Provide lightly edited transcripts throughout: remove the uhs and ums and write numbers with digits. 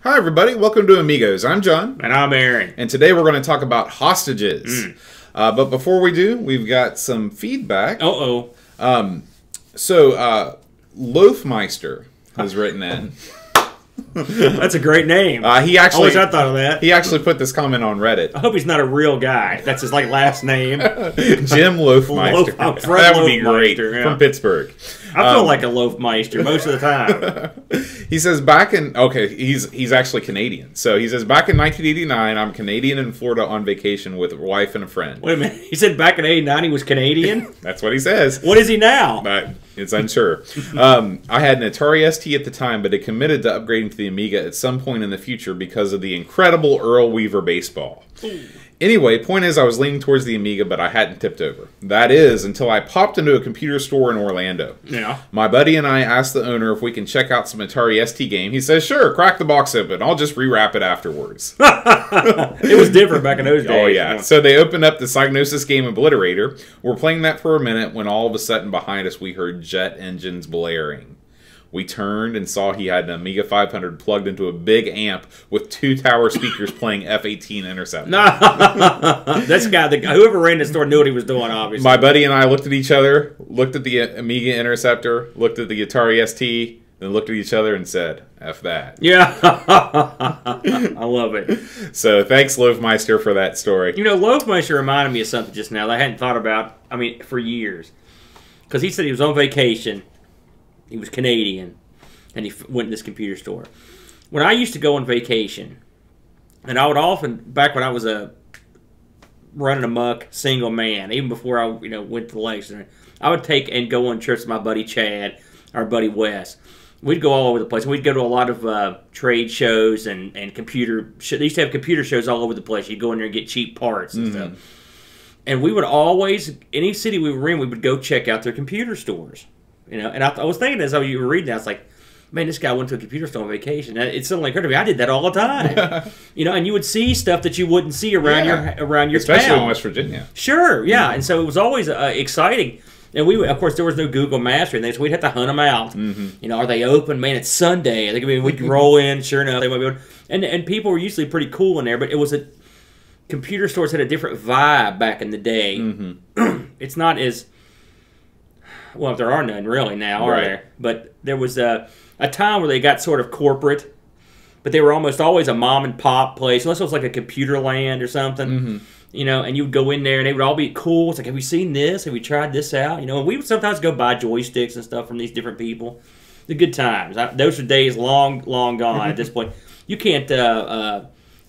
Hi everybody, welcome to Amigos. I'm John. And I'm Aaron. And today we're going to talk about hostages. But before we do, we've got some feedback. Loafmeister has written in. That's a great name. He actually, I thought of that. He actually put this comment on Reddit. I hope he's not a real guy. That's his last name. Jim Loafmeister. That would be great. Yeah. From Pittsburgh. I feel like a Loafmeister most of the time. He says he's actually Canadian. So he says, back in 1989, I'm Canadian in Florida on vacation with a wife and a friend. Wait a minute. He said back in 89 he was Canadian? That's what he says. What is he now? It's unsure. I had an Atari ST at the time, but had committed to upgrading to the Amiga at some point in the future because of the incredible Earl Weaver baseball. Ooh. Anyway, point is I was leaning towards the Amiga, but I hadn't tipped over. That is, until I popped into a computer store in Orlando. Yeah. My buddy and I asked the owner if we can check out some Atari ST game. He says, sure, crack the box open. I'll just rewrap it afterwards. It was different back in those days. Oh, yeah. So they opened up the Psygnosis game Obliterator. We're playing that for a minute when all of a sudden behind us we heard jet engines blaring. We turned and saw he had an Amiga 500 plugged into a big amp with 2 tower speakers playing F-18 Interceptor. This guy, whoever ran the store knew what he was doing, obviously. My buddy and I looked at each other, looked at the Amiga Interceptor, looked at the Atari ST, then looked at each other and said, F that. Yeah. I love it. So thanks, Loafmeister, for that story. You know, Loafmeister reminded me of something just now that I hadn't thought about, for years. Because he said he was on vacation. He was Canadian, and he went to this computer store. When I used to go on vacation, and I would often, back when I was running amok, single man, even before I went to the lakes, I would take and go on trips with my buddy Chad, our buddy Wes. We'd go all over the place. We'd go to a lot of trade shows and computer. They used to have computer shows all over the place. You'd go in there and get cheap parts and stuff. And we would always, any city we were in, we would go check out their computer stores. And I was thinking as you were reading that, I was like, man, this guy went to a computer store on vacation. And it suddenly occurred to me, I did that all the time. And you would see stuff that you wouldn't see around your especially town. in West Virginia. Sure, yeah. And so it was always exciting. And of course, there was no Google Maps or anything, so we'd have to hunt them out. Are they open? Man, it's Sunday. I think we'd roll in. Sure enough, they might be open. And people were usually pretty cool in there, but it was computer stores had a different vibe back in the day. It's not as... Well, there are none really now, are there? But there was a time where they got sort of corporate, but they were almost always a mom and pop place, unless it was like a computer land or something. And you would go in there and they would all be cool. It's like, have we seen this? Have we tried this out? And we would sometimes go buy joysticks and stuff from these different people. The good times. Those are days long gone at this point. You can't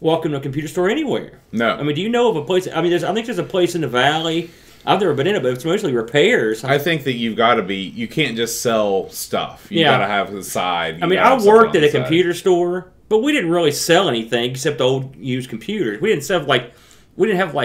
walk into a computer store anywhere. No. Do you know of a place? I think there's a place in the Valley. I've never been in it, but it's mostly repairs. I think that you've got to be... You can't just sell stuff. You've got to have the side. I worked at a computer store, but we didn't really sell anything except old used computers. We didn't have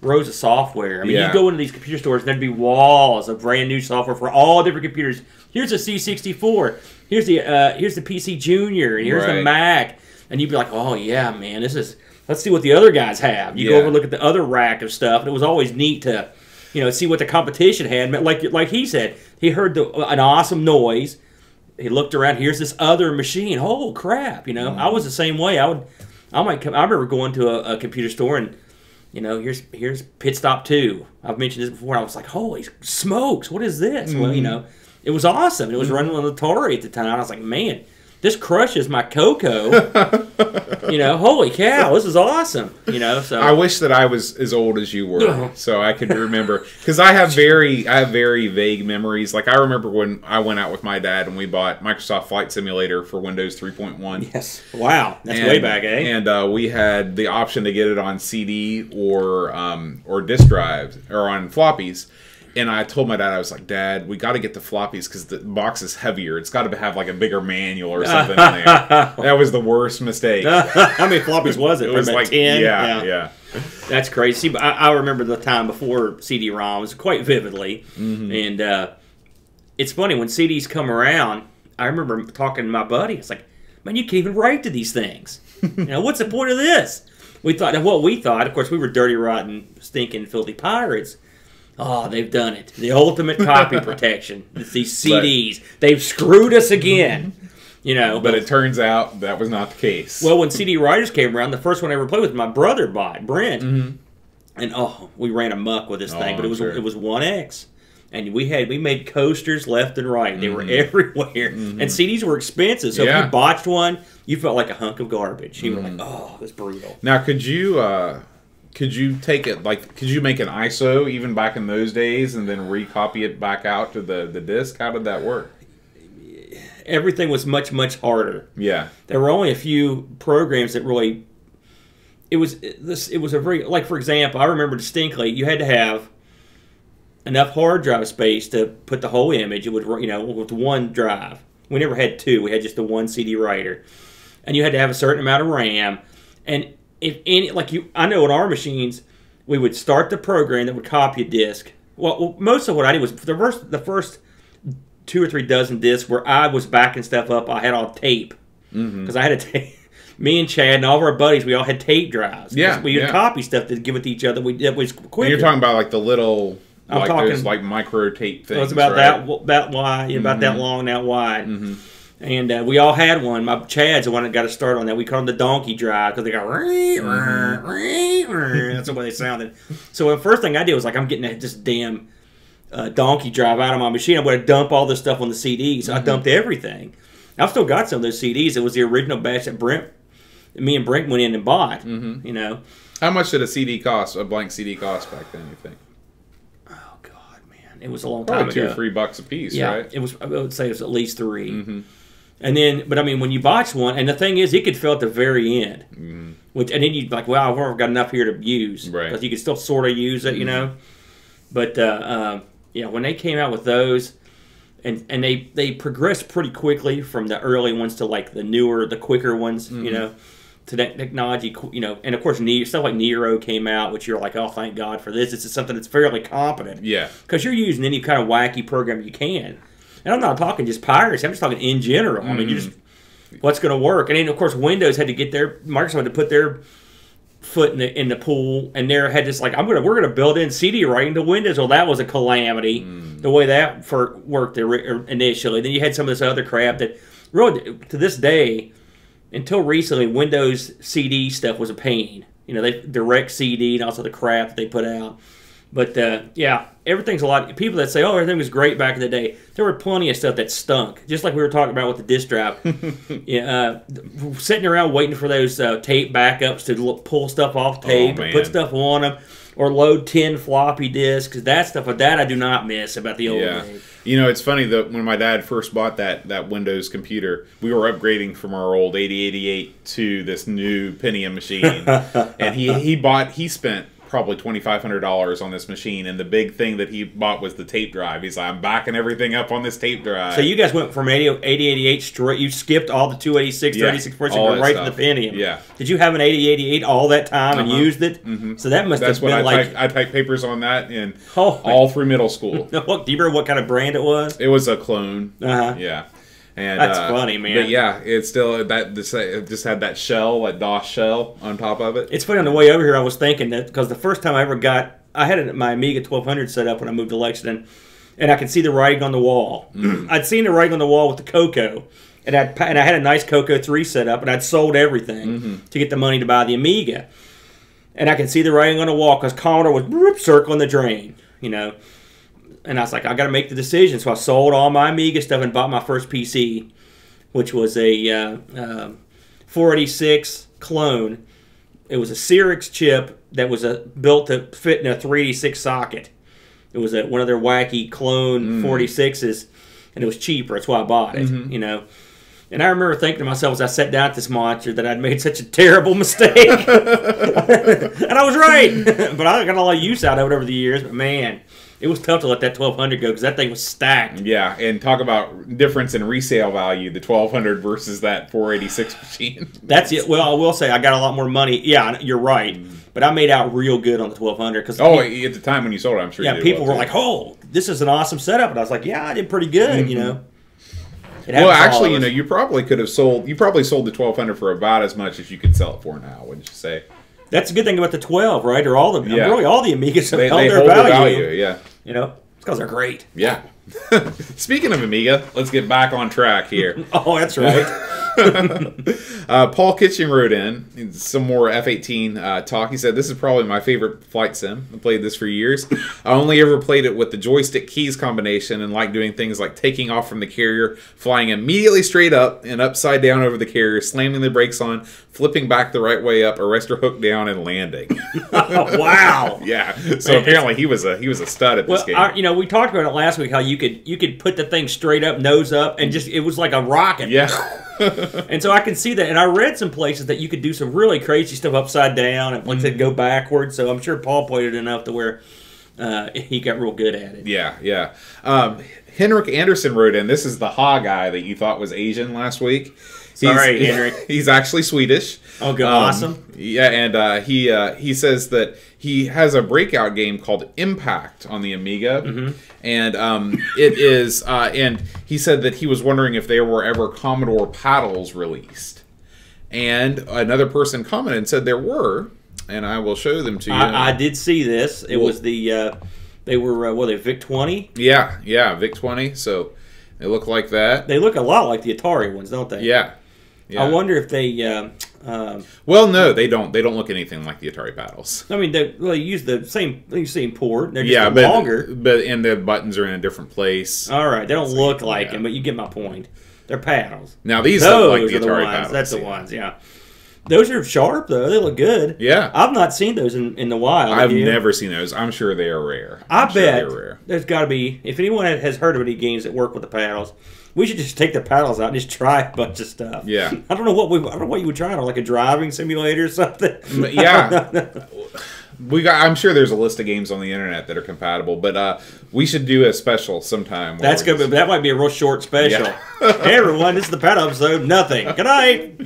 rows of software. You'd go into these computer stores and there'd be walls of brand new software for all different computers. Here's a C64. Here's the PC Junior. And here's the Mac. And you'd be like, oh yeah, man, let's see what the other guys have. You go over and look at the other rack of stuff, and it was always neat to... see what the competition had. Like he said, he heard an awesome noise. He looked around. Here's this other machine. Oh crap! I was the same way. I remember going to a computer store and here's Pit Stop 2. I've mentioned this before. I was like, holy smokes! What is this? Well, it was awesome. It was running on Atari at the time. I was like, man, this crushes my Coco. Holy cow, this is awesome. So I wish that I was as old as you were, so I could remember. Because I have very vague memories. Like I remember when I went out with my dad and we bought Microsoft Flight Simulator for Windows 3.1. Yes, wow, that's way back, eh? And we had the option to get it on CD or disk drives or on floppies. And I told my dad, I was like, Dad, we got to get the floppies because the box is heavier. It's got to have like a bigger manual or something in there. That was the worst mistake. How many floppies was it? It was like 10? Yeah. That's crazy. But I remember the time before CD-ROMs quite vividly. And it's funny, when CDs come around, I remember talking to my buddy. It's like, man, you can't even write to these things. What's the point of this? We thought, and what we thought, of course, we were dirty, rotten, stinking, filthy pirates. Oh, they've done it. The ultimate copy protection. It's these CDs. They've screwed us again. You know, but it turns out that was not the case. Well, when CD writers came around, the first one I ever played with, my brother bought, Brent, and we ran amok with this thing. But it was 1X, and we made coasters left and right. They were everywhere, and CDs were expensive. So if you botched one, you felt like a hunk of garbage. You were like, "Oh, that's brutal." Now, could you take it could you make an ISO even back in those days and then recopy it back out to the disc? How did that work? Everything was much, much harder. Yeah. There were only a few programs that really... It was a very... Like, for example, I remember distinctly, you had to have enough hard drive space to put the whole image. It would, with one drive. We never had two. We had just the one CD writer. And you had to have a certain amount of RAM. And if any... I know on our machines, we would start the program that would copy a disc. Well, most of what I did was... The first 2 or 3 dozen discs where I was backing stuff up, I had on tape. Because I had a tape. Me and Chad and all of our buddies, we all had tape drives. Yeah. We would copy stuff to give it to each other. It was quicker. And you're talking about the little, those micro tape things. It was about that wide, about that long, that wide. And we all had one. Chad's the one that got us started on that. We called them the donkey drive because they got that's the way they sounded. So the first thing I did was I'm getting this damn donkey drive out of my machine. I'm going to dump all this stuff on the CDs. I dumped everything. I've still got some of those CDs. It was the original batch that me and Brent went in and bought. You know, how much did a blank CD cost back then? You think? Oh God, man, it was a long time ago. $2 or $3 a piece, right? It was. I would say it was at least $3. And then, but I mean, when you botch one, and the thing is, it could fill at the very end. And then you'd be like, wow, I've already got enough here to use, because you could still sort of use it, you know. But yeah, when they came out with those, and they progressed pretty quickly from the early ones to the newer, the quicker ones, you know, to that technology, you know, and of course stuff like Nero came out, which you're like, oh, thank God for this. This is something that's fairly competent. Yeah. Because you're using any kind of wacky program you can. And I'm not talking just piracy. I'm just talking in general. I mean, you just what's going to work. And then of course Windows had to get Microsoft had to put their foot in the pool, and there had this we're gonna build in CD writing to Windows. Well, that was a calamity the way that worked initially. Then you had some of this other crap that really to this day, until recently, Windows CD stuff was a pain. You know, they direct CD and also the crap that they put out. But yeah, everything's a lot. People that say, "Oh, everything was great back in the day," there were plenty of stuff that stunk. Just like we were talking about with the disk drive. Sitting around waiting for those tape backups to pull stuff off tape, put stuff on them, or load 10 floppy disks. That stuff, that I do not miss about the old days. You know, it's funny that when my dad first bought that Windows computer, we were upgrading from our old 8088 to this new Pentium machine, and he spent probably $2,500 on this machine, and the big thing that he bought was the tape drive. He's like, I'm backing everything up on this tape drive. So you guys went from 8088 straight, you skipped all the 286, 36, 46, right to the Pentium. Yeah. Did you have an 8088 all that time and used it? So that must have been I typed papers on that in all through middle school. Do you remember what kind of brand it was? It was a clone. Yeah. And, that's funny, man. But yeah, it's still it just had that shell, that DOS shell on top of it. It's funny, on the way over here, I was thinking that because the first time I had my Amiga 1200 set up when I moved to Lexington, and I could see the writing on the wall. I'd seen the writing on the wall with the Coco, and I had a nice Coco 3 set up, and I'd sold everything to get the money to buy the Amiga, and I could see the writing on the wall because Commodore was circling the drain, you know. And I was like, I got to make the decision. So I sold all my Amiga stuff and bought my first PC, which was a 486 clone. It was a Cyrix chip that was built to fit in a 386 socket. It was one of their wacky clone 46s, and it was cheaper. That's why I bought it, you know. And I remember thinking to myself as I sat down at this monster that I'd made such a terrible mistake. And I was right. But I got a lot of use out of it over the years. But man, it was tough to let that 1200 go because that thing was stacked. Yeah, and talk about difference in resale value, the 1200 versus that 486 machine. That's it. Well, I will say I got a lot more money. Yeah, you're right. But I made out real good on the 1200. Cause at the time when you sold it, I'm sure you did. People were like, oh, this is an awesome setup. And I was like, yeah, I did pretty good, you know. Well, actually, you know, you probably sold the 1200 for about as much as you could sell it for now, wouldn't you say? That's a good thing about the 12, right? Or really all the Amigas have held their hold value. Yeah. You know, it's because they're great. Yeah. Speaking of Amiga, let's get back on track here. Oh, that's right. Paul Kitchen wrote in some more F-18 talk. He said, "This is probably my favorite flight sim. I played this for years. I only ever played it with the joystick keys combination and like doing things like taking off from the carrier, flying immediately straight up and upside down over the carrier, slamming the brakes on, flipping back the right way up, arrestor hook down, and landing." Wow. Yeah. So apparently he was a stud at this game. We talked about it last week how you could put the thing straight up, nose up, and just it was like a rocket. Yeah. And so I can see that, and I read some places that you could do some really crazy stuff upside down and like go backwards. So I'm sure Paul played it enough to where he got real good at it. Yeah, yeah. Henrik Anderson wrote in. This is the Ha guy that you thought was Asian last week. Sorry, Henrik. He's actually Swedish. Oh, good, awesome. Yeah, and he says that he has a breakout game called Impact on the Amiga, and it is. And he said that he was wondering if there were ever Commodore paddles released. And another person commented and said there were, and I will show them to you. I did see this. It was the they were they VIC 20? Yeah, VIC 20. So they look like that. They look a lot like the Atari ones, don't they? Yeah. I wonder if they. Well, no, they don't. They don't look anything like the Atari paddles. I mean, they use the same port. They're just longer. And the buttons are in a different place. All right, they don't look like them, but you get my point. They're paddles. Now these look like the Atari paddles. That's the ones. Yeah. Those are sharp though. They look good. Yeah. I've not seen those in the wild. I've never seen those. I'm sure they are rare. I bet there's got to be. If anyone has heard of any games that work with the paddles, we should just take the paddles out and just try a bunch of stuff. Yeah. I don't know what you would try on, like a driving simulator or something. Yeah. I'm sure there's a list of games on the internet that are compatible, but we should do a special sometime. That might be a real short special. Yeah. Hey everyone, this is the paddle episode. Nothing. Good night.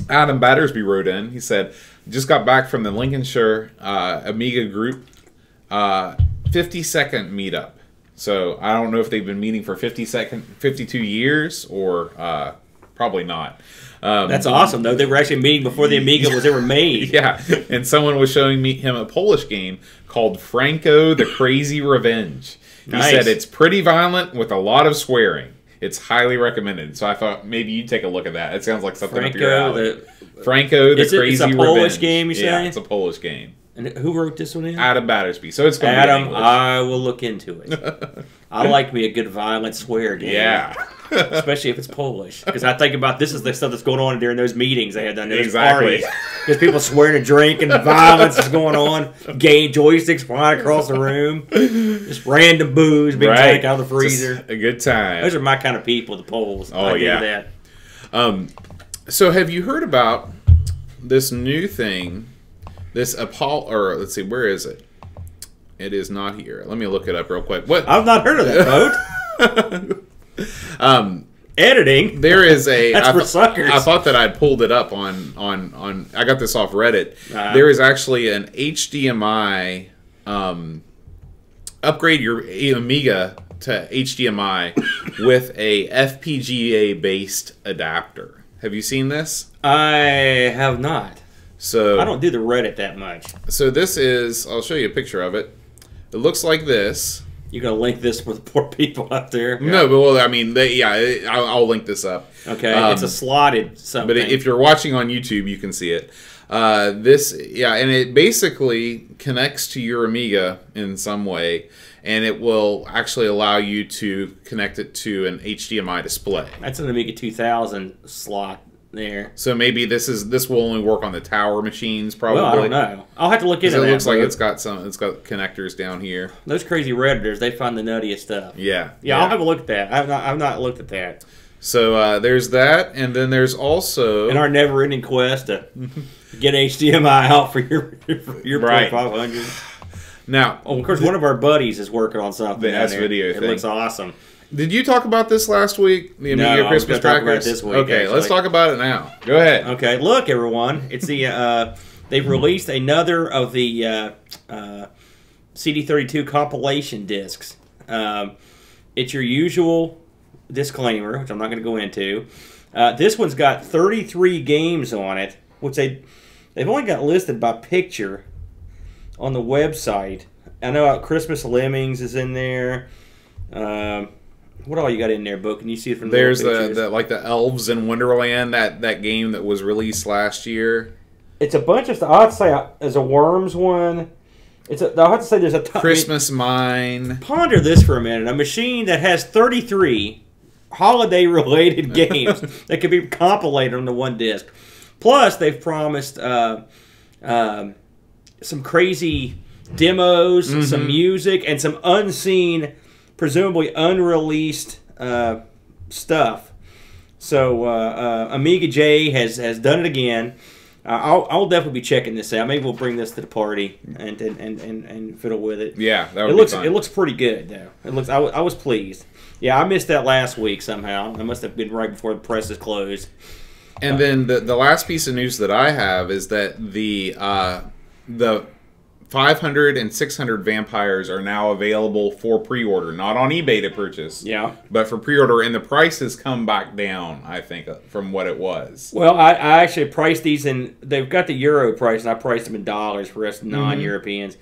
Adam Battersby wrote in. He said, "Just got back from the Lincolnshire Amiga group 50-second meetup. So I don't know if they've been meeting for 52 years or probably not." That's awesome, though. They were actually meeting before the Amiga was ever made. Yeah, and someone was showing him a Polish game called Franco the Crazy Revenge. He said it's pretty violent with a lot of swearing. It's highly recommended. So I thought maybe you'd take a look at that. It sounds like something up your alley. Franco the Crazy Revenge. It's a Polish game, you say? Yeah, it's a Polish game. And who wrote this one in? Adam Battersby. So it's going to be in English. I will look into it. I like me a good violent swear game. Yeah. Especially if it's Polish. Because I think about this is the stuff that's going on during those meetings they had done. Those parties. Because people swearing to drink and violence is going on. Gay joysticks flying across the room. Just random booze being taken out of the freezer. Just a good time. Those are my kind of people, the Poles. Oh, yeah. That. So have you heard about this new thing? This let's see, where is it? It is not here. Let me look it up real quick. What? I've not heard of that, boat. Editing. There is a. That's for suckers. I thought that I'd pulled it up on. I got this off Reddit. There is actually an HDMI. Upgrade your Amiga to HDMI with a FPGA based adapter. Have you seen this? I have not. So I don't do the Reddit that much. So this is, I'll show you a picture of it. It looks like this. You're going to link this for the poor people out there? No, but well, I mean, I'll link this up. Okay, it's a slotted something. But if you're watching on YouTube, you can see it. And it basically connects to your Amiga in some way, and it will actually allow you to connect it to an HDMI display. That's an Amiga 2000 slot there. So maybe this will only work on the tower machines, probably. Well, I don't know. I'll have to look into that. It looks like it's got connectors down here. Those crazy Redditors, they find the nuttiest stuff. Yeah. I'll have a look at that. I've not looked at that. So there's that, and then there's also in our never-ending quest to get HDMI out for your right. 500. Now, of course, one of our buddies is working on something. The S-video thing. It looks awesome. Did you talk about this last week? The Amiga Christmas crackers? Talk about it this week. Okay, actually. Let's talk about it now. Go ahead. Okay, look, everyone. It's the they've released another of the CD32 compilation discs. It's your usual disclaimer, which I'm not going to go into. This one's got 33 games on it, which they've only got listed by picture on the website. I know Christmas Lemmings is in there. What all you got in there, Bo? Can you see it from There's the like the Elves in Wonderland, that game that was released last year. It's a bunch of stuff. I have to say, there's a Worms one. I have to say there's a Christmas Mine. Ponder this for a minute. A machine that has 33 holiday-related games that can be compilated on the one disc. Plus, they've promised some crazy demos, some music, and some unseen, presumably unreleased stuff. So Amiga J has done it again. I'll definitely be checking this out. Maybe we'll bring this to the party and fiddle with it. Yeah, that would be fun. It looks pretty good though. It looks. I was pleased. Yeah, I missed that last week somehow. I must have been right before the press is closed. And then the last piece of news that I have is that the 500 and 600 vampires are now available for pre-order, not on eBay to purchase. Yeah. But for pre-order, and the price has come back down, I think, from what it was. Well, I actually priced these in. They've got the euro price, and I priced them in dollars for us non-Europeans.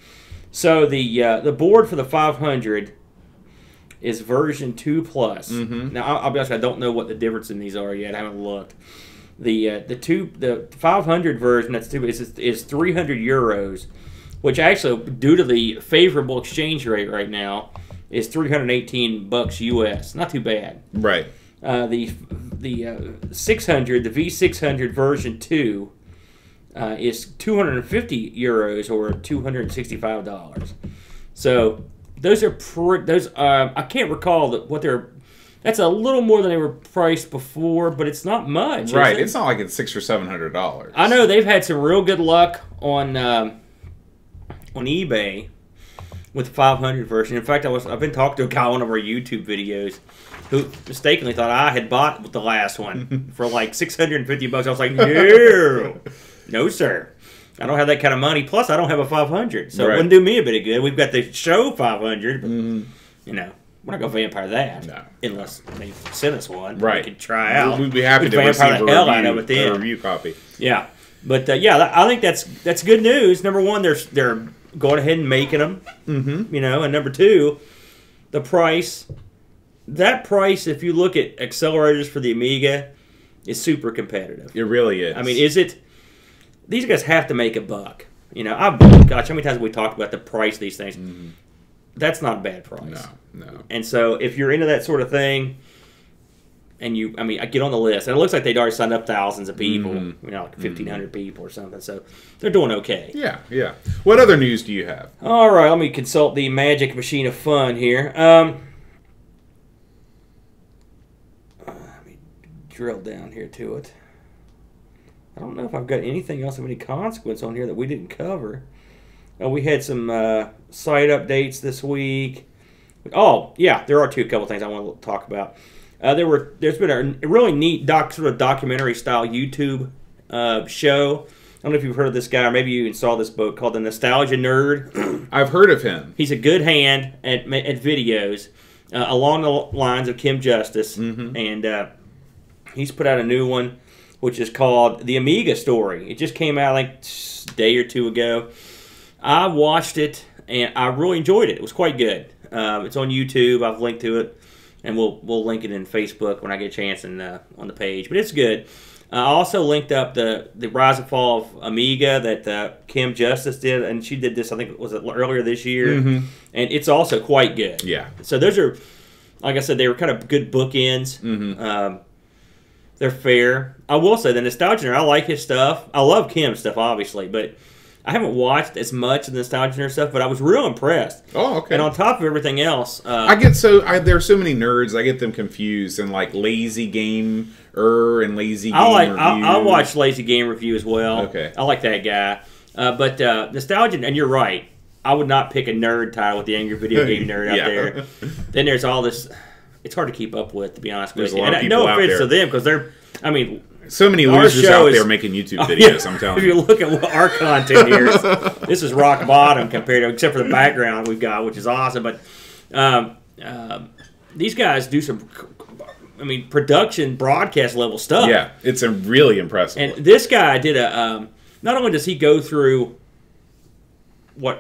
So the board for the 500 is version 2 plus. Now I'll be honest, I don't know what the difference in these are yet. I haven't looked. The 500 version is 300 euros. Which actually, due to the favorable exchange rate right now, is $318 US. Not too bad. Right. The 600, the V600 version 2, is 250 euros or $265. So those are I can't recall what they're. That's a little more than they were priced before, but it's not much. Right. It's not like it's $600 or $700. I know they've had some real good luck on eBay with the 500 version. In fact, I've been talking to a guy on one of our YouTube videos who mistakenly thought I had bought the last one for like $650. I was like, no, sir. I don't have that kind of money. Plus, I don't have a 500, so it wouldn't do me a bit of good. We've got the show 500, but you know, we're not gonna vampire that. No, unless they send us one, we can try out. We'd be happy to receive a review copy. Yeah, but I think that's good news. Number one, they're going ahead and making them, you know, and number two, the price. That price, if you look at accelerators for the Amiga, is super competitive. It really is. I mean, is it? These guys have to make a buck. You know, gosh, how many times have we talked about the price of these things? That's not a bad price. No. And so, if you're into that sort of thing, and I get on the list, and it looks like they'd already signed up thousands of people, you know, like 1,500 people or something. So they're doing okay. Yeah. What other news do you have? All right, let me consult the magic machine of fun here. Let me drill down here to it. I don't know if I've got anything else of any consequence on here that we didn't cover. We had some site updates this week. Oh, yeah, there are a couple things I want to talk about. There's been a really neat sort of documentary style YouTube show. I don't know if you've heard of this guy, or maybe you even saw this book called The Nostalgia Nerd. I've heard of him. He's a good hand at videos along the lines of Kim Justice, and he's put out a new one, which is called The Amiga Story. It just came out like a day or two ago. I watched it, and I really enjoyed it. It was quite good. It's on YouTube. I've linked to it. And we'll link it in Facebook when I get a chance on the page. But it's good. I also linked up the Rise and Fall of Amiga that Kim Justice did. And she did this, I think it was earlier this year. And it's also quite good. Yeah. So those are, like I said, they were kind of good bookends. They're fair. I will say, the Nostalgia Nerd, I like his stuff. I love Kim's stuff, obviously. But I haven't watched as much of the Nostalgia Nerd stuff, but I was real impressed. Oh, okay. And on top of everything else, there are so many nerds. I get them confused, and like Lazy Gamer and Lazy Game Review. I watch Lazy Game Review as well. Okay, I like that guy. But Nostalgia, and you're right. I would not pick a nerd title with the Angry Video Game Nerd out there. Then there's all this. It's hard to keep up with, to be honest with you. And no offense to them, because they're. I mean. So many losers out there making YouTube videos, I'm telling you. If you look at what our content here is, this is rock bottom compared to, except for the background we've got, which is awesome. But these guys do some, production, broadcast level stuff. Yeah, it's a really impressive. And this guy did not only does he go through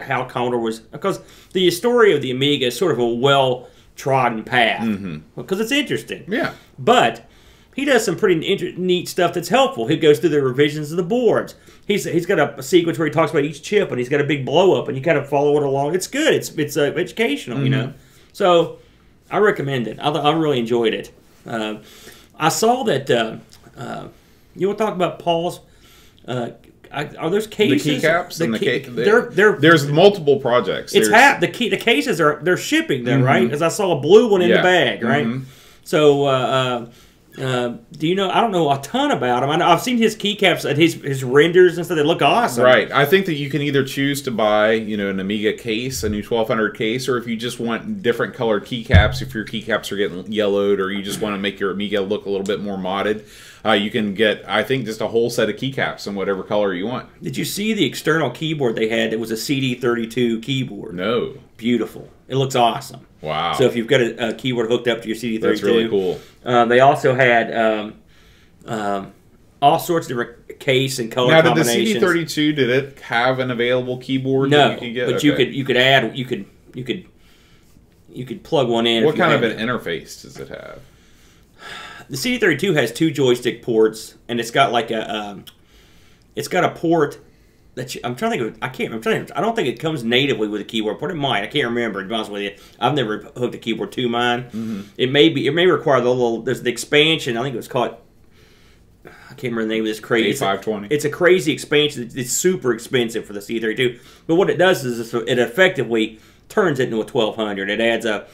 how Commodore was, because the story of the Amiga is sort of a well-trodden path, because it's interesting. Yeah. But he does some pretty neat stuff that's helpful. He goes through the revisions of the boards. He's got a sequence where he talks about each chip, and he's got a big blow-up, and you kind of follow it along. It's good. It's educational, you know. So I recommend it. I really enjoyed it. I saw that, you want to talk about Paul's, are those cases? The keycaps? They're there's multiple projects. The cases they're shipping them, right? Because I saw a blue one in the bag, right? So, do you know? I don't know a ton about him. I've seen his keycaps and his renders and stuff. They look awesome. Right. I think that you can either choose to buy, an Amiga case, a new 1200 case, or if you just want different colored keycaps, if your keycaps are getting yellowed, or you just want to make your Amiga look a little bit more modded, you can get, I think, just a whole set of keycaps in whatever color you want. Did you see the external keyboard they had? It was a CD32 keyboard. No. Beautiful. It looks awesome. Wow. So if you've got a keyboard hooked up to your CD32. That's really cool. They also had all sorts of different case and color combinations. Now, did the CD32, did it have an available keyboard that you could get? But you could plug one in. What kind of an interface does it have? The CD32 has 2 joystick ports, and it's got like it's got a port that I'm trying to think of. I don't think it comes natively with a keyboard port. It might. I can't remember. To be honest with you, I've never hooked a keyboard to mine. It may require the little. There's the expansion. I think it was called. I can't remember the name of this crazy. A520. It's a crazy expansion. It's super expensive for the CD32. But what it does is it effectively turns it into a 1200. It adds a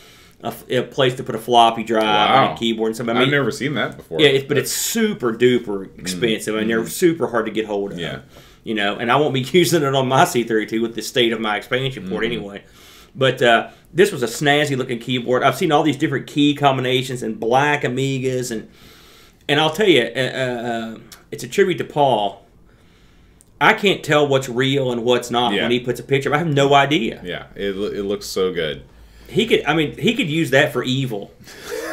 place to put a floppy drive on a keyboard and something. I've never seen that before. Yeah, but it's super duper expensive, and they're super hard to get hold of. Yeah. And I won't be using it on my C32 with the state of my expansion port anyway. But this was a snazzy looking keyboard. I've seen all these different key combinations and black Amigas, and I'll tell you, it's a tribute to Paul. I can't tell what's real and what's not when he puts a picture. I have no idea. Yeah, it looks so good. He could use that for evil.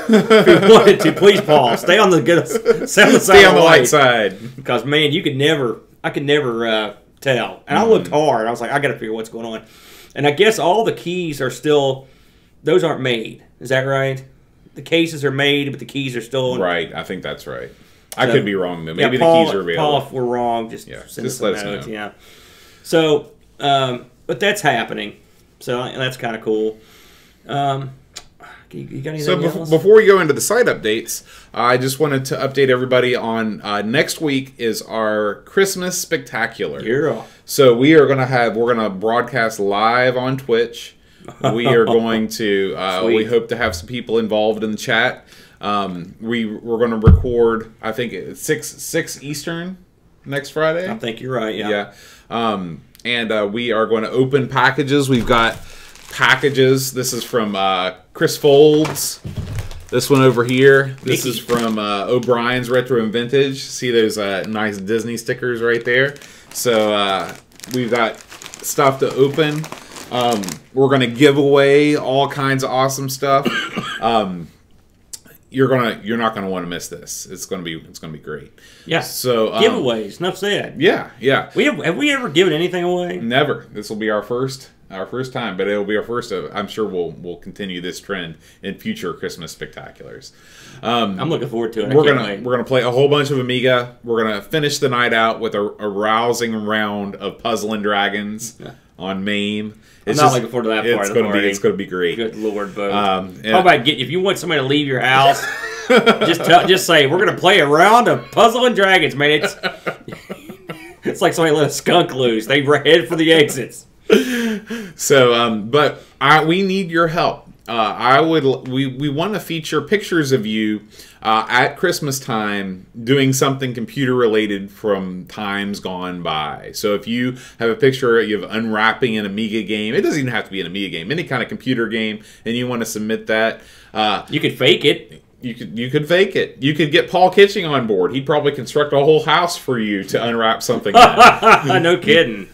If he wanted to, please, Paul, stay on the good, stay on the light side. Because man, I could never tell. And I looked hard. I was like, I got to figure what's going on. And I guess all the keys are still; those aren't made. Is that right? The cases are made, but the keys are still right. I think that's right. I could be wrong though. Maybe the keys are available. Paul, if we're wrong, just send us a note. Yeah. So, but that's happening. So that's kind of cool. You got anything else? Before we go into the site updates, I just wanted to update everybody on next week is our Christmas Spectacular. Yeah. So we're gonna broadcast live on Twitch. We are going to we hope to have some people involved in the chat. We're going to record, I think it's 6 Eastern next Friday. I think you're right. Yeah. And we are going to open packages. We've got packages. This is from Chris Folds. This one over here. This is from O'Brien's Retro and Vintage. See those nice Disney stickers right there. So we've got stuff to open. We're gonna give away all kinds of awesome stuff. You're not gonna want to miss this. It's gonna be great. Yeah. So giveaways. Enough said. Yeah. Have we ever given anything away? Never. This will be our first time, but it'll be our first of. I'm sure we'll continue this trend in future Christmas spectaculars. I'm looking forward to it. We're gonna play a whole bunch of Amiga. We're gonna finish the night out with a rousing round of Puzzle and Dragons on MAME. I'm not looking forward to that part of the party. It's gonna be great. Good Lord, Bo. How about if you want somebody to leave your house, just say we're gonna play a round of Puzzle and Dragons, man. It's like somebody let a skunk loose. They head for the exits. So, but we need your help. We want to feature pictures of you at Christmas time doing something computer related from times gone by. So if you have a picture you have unwrapping an Amiga game, it doesn't even have to be an Amiga game, any kind of computer game, and you want to submit that, you could fake it. You could fake it. You could get Paul Kitching on board. He'd probably construct a whole house for you to unwrap something. No kidding.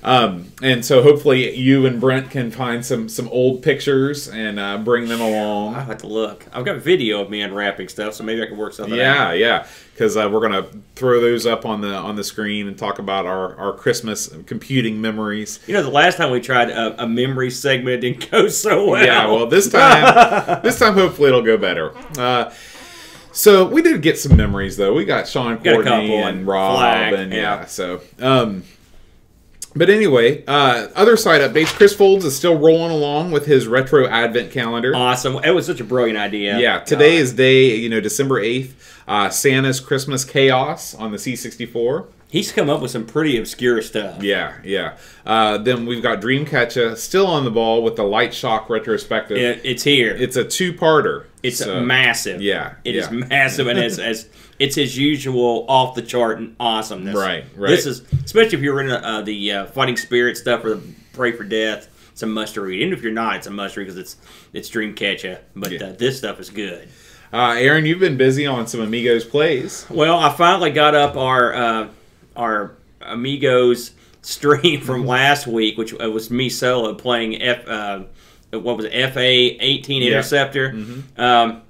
And so hopefully you and Brent can find some old pictures and bring them along. I'll have to look. I've got video of me unwrapping stuff, so maybe I can work something out. Yeah. Because we're gonna throw those up on the screen and talk about our Christmas computing memories. You know, the last time we tried a memory segment, it didn't go so well. Yeah, well this time hopefully it'll go better. So we did get some memories though. We got Sean, Courtney, and Rob, Flag, and yeah. So. But anyway, other side updates. Chris Folds is still rolling along with his retro advent calendar. Awesome. It was such a brilliant idea. Yeah, today is day, December 8th. Santa's Christmas Chaos on the C64. He's come up with some pretty obscure stuff. Yeah. Then we've got Dreamcatcher still on the ball with the Light Shock retrospective. It's here. It's a two-parter. It's massive. Yeah. It is massive, and it's his usual off-the-chart and awesomeness. Right. This is, especially if you're into the Fighting Spirit stuff or the Pray for Death, it's a must-read. Even if you're not, it's a must-read because it's Dreamcatcher. But this stuff is good. Aaron, you've been busy on some Amigos plays. Well, I finally got up our Amigos stream from last week, which was me solo playing FA 18 Interceptor. Mm-hmm.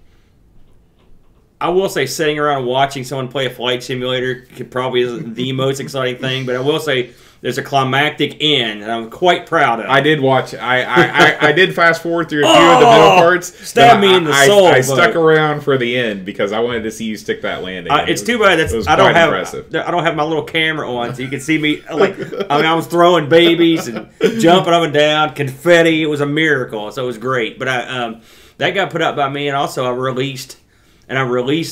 I will say, sitting around watching someone play a flight simulator probably isn't the most exciting thing, but I will say there's a climactic end, and I'm quite proud of it. I did watch. I did fast forward through a few of the middle parts. Stab me in the soul. I stuck around for the end because I wanted to see you stick that landing. It's too bad I don't have my little camera on, so you can see me. I was throwing babies and jumping up and down, confetti. It was a miracle, so it was great. But that got put up by me, and also I released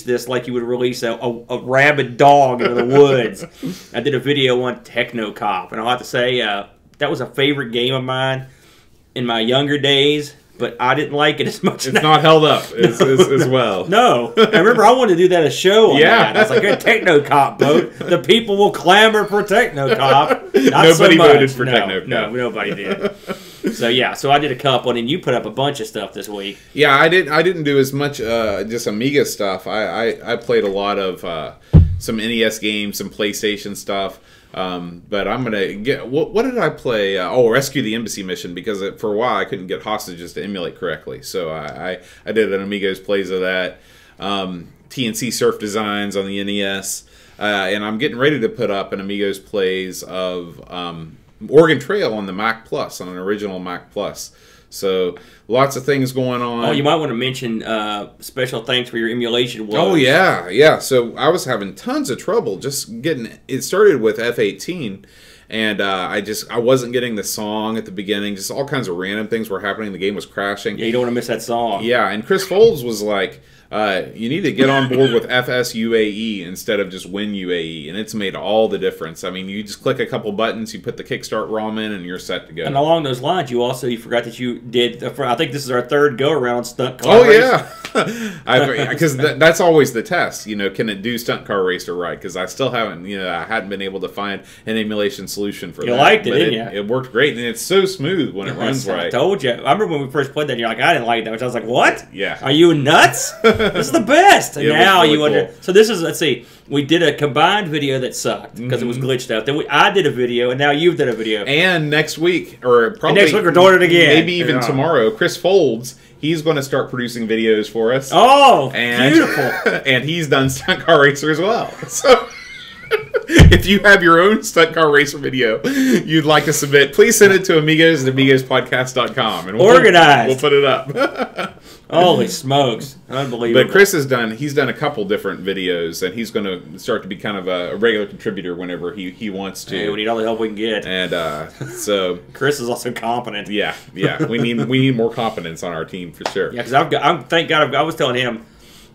this like you would release a rabid dog into the woods. I did a video on Techno Cop, and I'll have to say that was a favorite game of mine in my younger days, but I didn't like it as much. It's not held up as well. No. I remember I wanted to do a show on that. I was like, Techno Cop vote. The people will clamor for Techno Cop. Nobody voted for Techno Cop. No, nobody did. So I did a couple, and then you put up a bunch of stuff this week. Yeah, I didn't do as much just Amiga stuff. I played a lot of some NES games, some PlayStation stuff. But I'm gonna get what did I play? Rescue the Embassy Mission, because for a while I couldn't get hostages to emulate correctly. So I did an Amigos plays of that. TNC Surf Designs on the NES, and I'm getting ready to put up an Amigos plays of Oregon Trail on the Mac Plus, on an original Mac Plus. So lots of things going on. Oh, you might want to mention special thanks for your emulation woes. Oh yeah. So I was having tons of trouble just getting it started with F18, and I wasn't getting the song at the beginning. Just all kinds of random things were happening. The game was crashing. Yeah, you don't want to miss that song. Yeah, and Chris Folds was like, you need to get on board with FSUAE instead of just WinUAE, and it's made all the difference. I mean, you just click a couple buttons, you put the Kickstart ROM in, and you're set to go. And along those lines, you forgot that you did, I think this is our third go-around stunt car race. Yeah. Because that's always the test, can it do stunt car racer right? Because I still haven't, I hadn't been able to find an emulation solution for that. You liked it, didn't you? It worked great, and it's so smooth when it runs right. I told you. I remember when we first played that, and you're like, I didn't like that much. I was like, what? Yeah. Are you nuts? This is the best. And now you wonder. Cool. So this is, let's see, we did a combined video that sucked because it was glitched out. Then I did a video, and now you've done a video. And next week, or probably next week we're doing it again. Maybe even tomorrow, Chris Folds, he's going to start producing videos for us. Oh, beautiful. And he's done Stunt Car Racer as well. So if you have your own Stunt Car Racer video you'd like to submit, please send it to Amigos at amigospodcast.com. And we'll put it up. Holy smokes. Unbelievable. But Chris he's done a couple different videos, and he's going to start to be kind of a regular contributor whenever he wants to. Hey, we need all the help we can get. And so Chris is also competent. Yeah. We need more competence on our team for sure. Yeah, because thank God I was telling him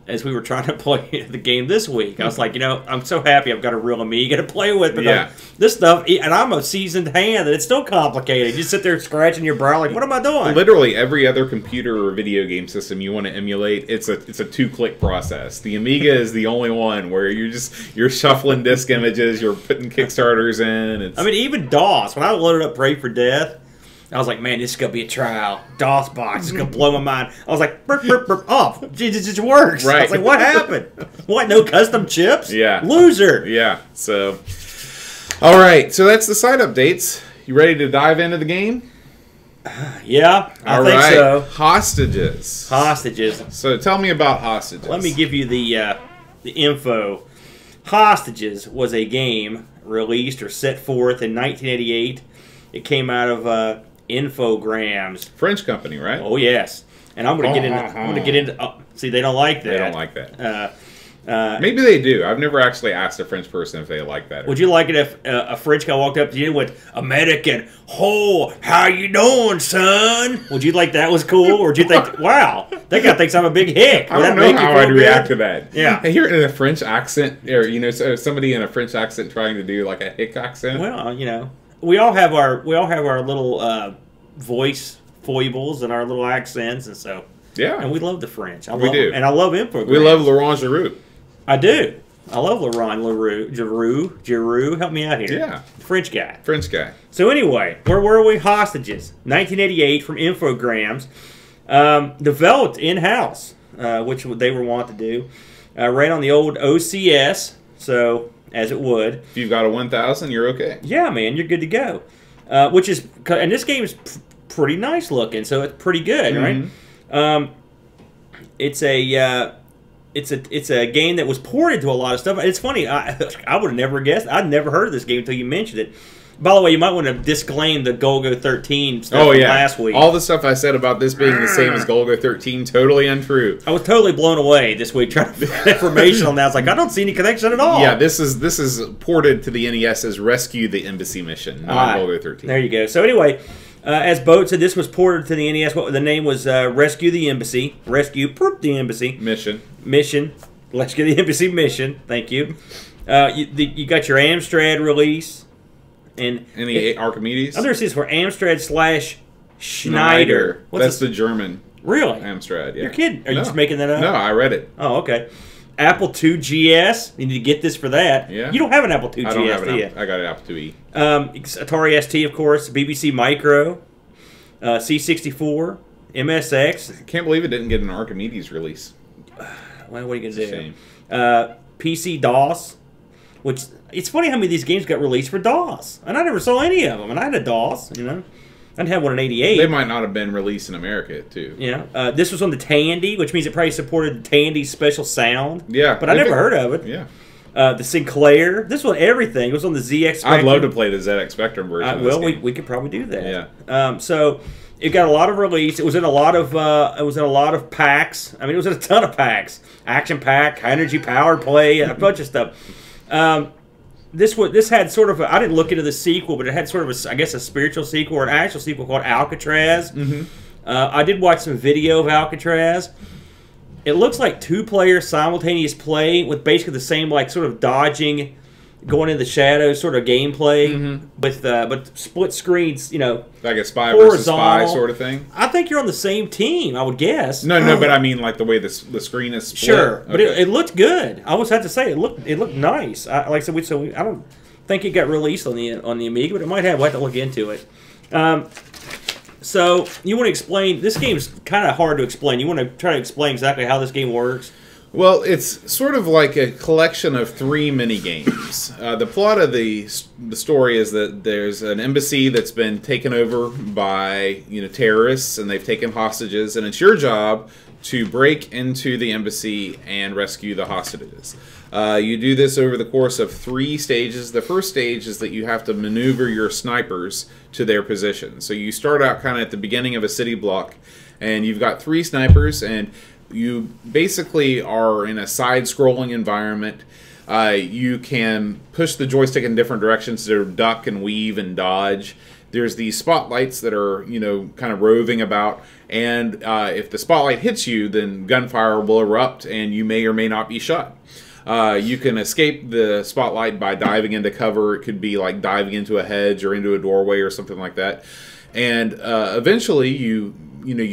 as we were trying to play the game this week, I was like, I'm so happy I've got a real Amiga to play with. Because this stuff, and I'm a seasoned hand, and it's still complicated. You sit there scratching your brow like, what am I doing? Literally every other computer or video game system you want to emulate, it's a 2-click process. The Amiga is the only one where you're shuffling disk images, you're putting Kickstarters in. Even DOS. When I loaded up Pray for Death, I was like, man, this is going to be a trial. DOS box is going to blow my mind. I was like, burp, burp, burp, off. It just works. Right. I was like, what happened? What, no custom chips? Yeah. Loser. Yeah. So, all right. So that's the side updates. You ready to dive into the game? Yeah, I think so. Hostages. Hostages. So tell me about Hostages. Let me give you the info. Hostages was a game released or set forth in 1988. It came out of Infogrames. French company, right? Oh yes. And I'm going to get into. I'm going to get into. Oh, see, they don't like that. They don't like that. Maybe they do. I've never actually asked a French person if they like that. Would you like it if a French guy walked up to you with American, "Ho, how you doing, son?" Would you like that was cool, or would you think, "Wow, that guy thinks I'm a big hick"? I don't know how I'd react to that. Yeah, I hear it in a French accent, or somebody in a French accent trying to do like a hick accent. Well, we all have our little voice foibles and our little accents, and so and we love the French. We do, and I love Infogrames. We love Laurent Giroux. I do. I love Laurent Giroux. Help me out here. Yeah. French guy. French guy. So anyway, where were we? Hostages. 1988 from Infogrames. Developed in-house, which they were wont to do. Ran on the old OCS, so as it would. If you've got a 1000, you're okay. Yeah, man, you're good to go. And this game is pretty nice looking, so it's pretty good, right? It's a game that was ported to a lot of stuff. It's funny. I would have never guessed. I'd never heard of this game until you mentioned it. By the way, you might want to disclaim the Golgo 13 stuff from last week. All the stuff I said about this being the same as Golgo 13, totally untrue. I was totally blown away this week trying to find information on that. I was like, I don't see any connection at all. Yeah, this is ported to the NES as Rescue the Embassy Mission, not Golgo 13. There you go. So anyway, as Boat said, this was ported to the NES. The name was Rescue the Embassy. Rescue the Embassy. Mission. Rescue the Embassy Mission. Thank you. You got your Amstrad release. And any Archimedes? Other seats were Amstrad / Schneider. That's the German. Really? Amstrad, yeah. You're kidding? Are you just making that up? No, I read it. Oh, okay. Apple II GS. You need to get this for that. Yeah. You don't have an Apple II GS, I don't have do you? I got an Apple IIe. Atari ST, of course. BBC Micro. C64. MSX. I can't believe it didn't get an Archimedes release. Well, what are you going to do? Shame. PC DOS. Which, it's funny how many of these games got released for DOS. And I never saw any of them. And I had a DOS, I didn't have one in 88. They might not have been released in America, too. Yeah. This was on the Tandy, which means it probably supported Tandy's special sound. Yeah. But I never heard of it. Yeah. The Sinclair. This was everything. It was on the ZX Spectrum. I'd love to play the ZX Spectrum version of this game. We could probably do that. Yeah. So it got a lot of release. It was in a lot of packs. I mean, it was in a ton of packs. Action Pack, Energy Power Play, a bunch of stuff. This had sort of I didn't look into the sequel, but it had sort of a spiritual sequel or an actual sequel called Alcatraz. I did watch some video of Alcatraz. It looks like 2-player simultaneous play with basically the same sort of dodging, going in the shadows sort of gameplay, but split screens, like a spy versus spy sort of thing. I think you're on the same team, I would guess. No, but I mean like the way the screen is split. Sure, okay. But it looked good. I always have to say it looked nice. Like I said, I don't think it got released on the Amiga, but it might have. We'll have to look into it. So you want to explain? This game's kind of hard to explain. You want to try to explain exactly how this game works? Well, it's sort of like a collection of 3 mini-games. The plot of the story is that there's an embassy that's been taken over by terrorists, and they've taken hostages, and it's your job to break into the embassy and rescue the hostages. You do this over the course of 3 stages. The first stage is that you have to maneuver your snipers to their position. So you start out kind of at the beginning of a city block, and you've got 3 snipers, and you basically are in a side-scrolling environment. You can push the joystick in different directions to duck and weave and dodge. There's these spotlights that are, kind of roving about. And if the spotlight hits you, then gunfire will erupt and you may or may not be shot. You can escape the spotlight by diving into cover. It could be like diving into a hedge or into a doorway or something like that. And eventually you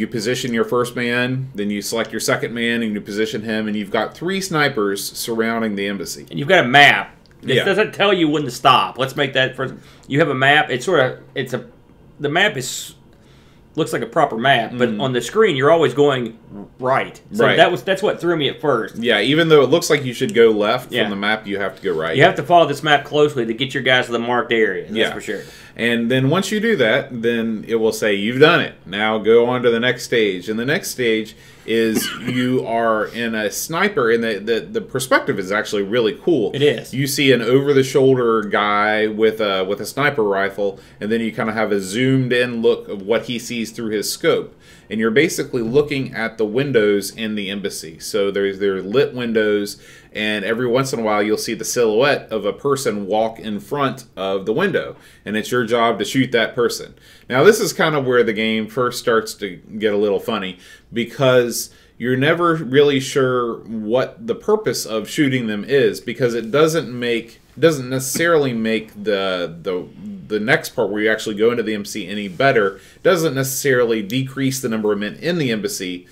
position your first man, then you select your second man and you position him, and you've got 3 snipers surrounding the embassy. And you've got a map. It doesn't tell you when to stop. Let's make that first. You have a map. The map is looks like a proper map, but on the screen you're always going right. So that's what threw me at first. Yeah, even though it looks like you should go left from the map, you have to go right. You have to follow this map closely to get your guys to the marked area. That's for sure. And then once you do that, then it will say you've done it. Now go on to the next stage. And the next stage is you are in a sniper, and the perspective is actually really cool. It is. You see an over-the-shoulder guy with a sniper rifle, and then you kind of have a zoomed-in look of what he sees through his scope. And you're basically looking at the windows in the embassy. So there are lit windows, and every once in a while you'll see the silhouette of a person walk in front of the window. And it's your job to shoot that person. Now this is kind of where the game first starts to get a little funny, because you're never really sure what the purpose of shooting them is, because it doesn't necessarily make the next part where you actually go into the embassy any better. It doesn't necessarily decrease the number of men in the embassy.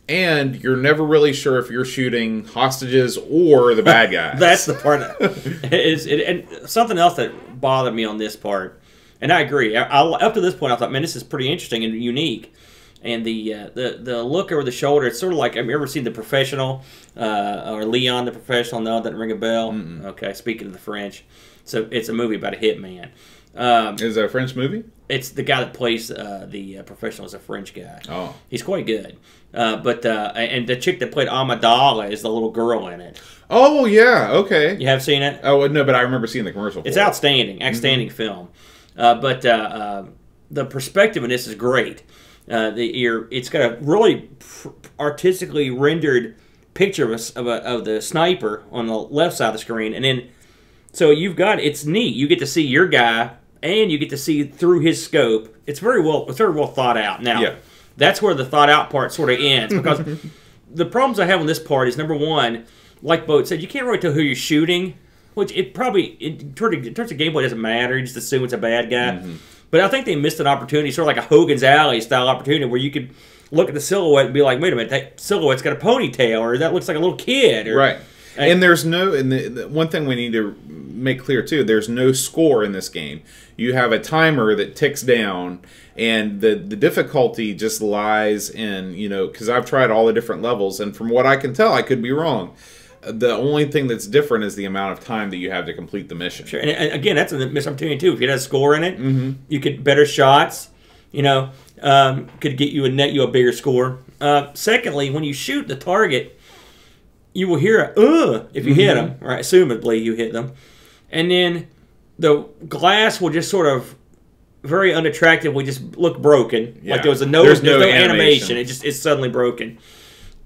And you're never really sure if you're shooting hostages or the bad guys. That's the part. And something else that bothered me on this part, and I agree. Up to this point, I thought, man, this is pretty interesting and unique. And the look over the shoulder, it's sort of like, have you ever seen The Professional or Leon the Professional? No, that doesn't ring a bell. Okay, speaking of the French, so it's a movie about a hitman. Is it a French movie? It's the guy that plays the Professional is a French guy. Oh, he's quite good. But and the chick that played Amidala is the little girl in it. Oh yeah, okay. You have seen it? Oh no, but I remember seeing the commercial. It's outstanding film. But the perspective in this is great. It's got a really artistically rendered picture of the sniper on the left side of the screen, and then so you've got, it's neat. You get to see your guy, and you get to see through his scope. It's very well thought out. Now, that's where the thought out part sort of ends, because the problems I have on this part is, number one, like Boat said, you can't really tell who you're shooting, which in terms of gameplay doesn't matter. You just assume it's a bad guy. But I think they missed an opportunity, sort of like a Hogan's Alley style opportunity, where you could look at the silhouette and be like, wait a minute, that silhouette's got a ponytail, or that looks like a little kid. Or, right. And there's no, and the one thing we need to make clear too, there's no score in this game. You have a timer that ticks down, and the difficulty just lies in, because I've tried all the different levels, and from what I can tell, I could be wrong. The only thing that's different is the amount of time that you have to complete the mission. Sure, and again, that's a missed opportunity too. If you had a score in it, you get better shots. Could get you a bigger score. Secondly, when you shoot the target, you will hear a if you hit them. Right, assumably you hit them, and then the glass will just sort of very unattractively just look broken. Yeah. Like there's no animation. It's suddenly broken,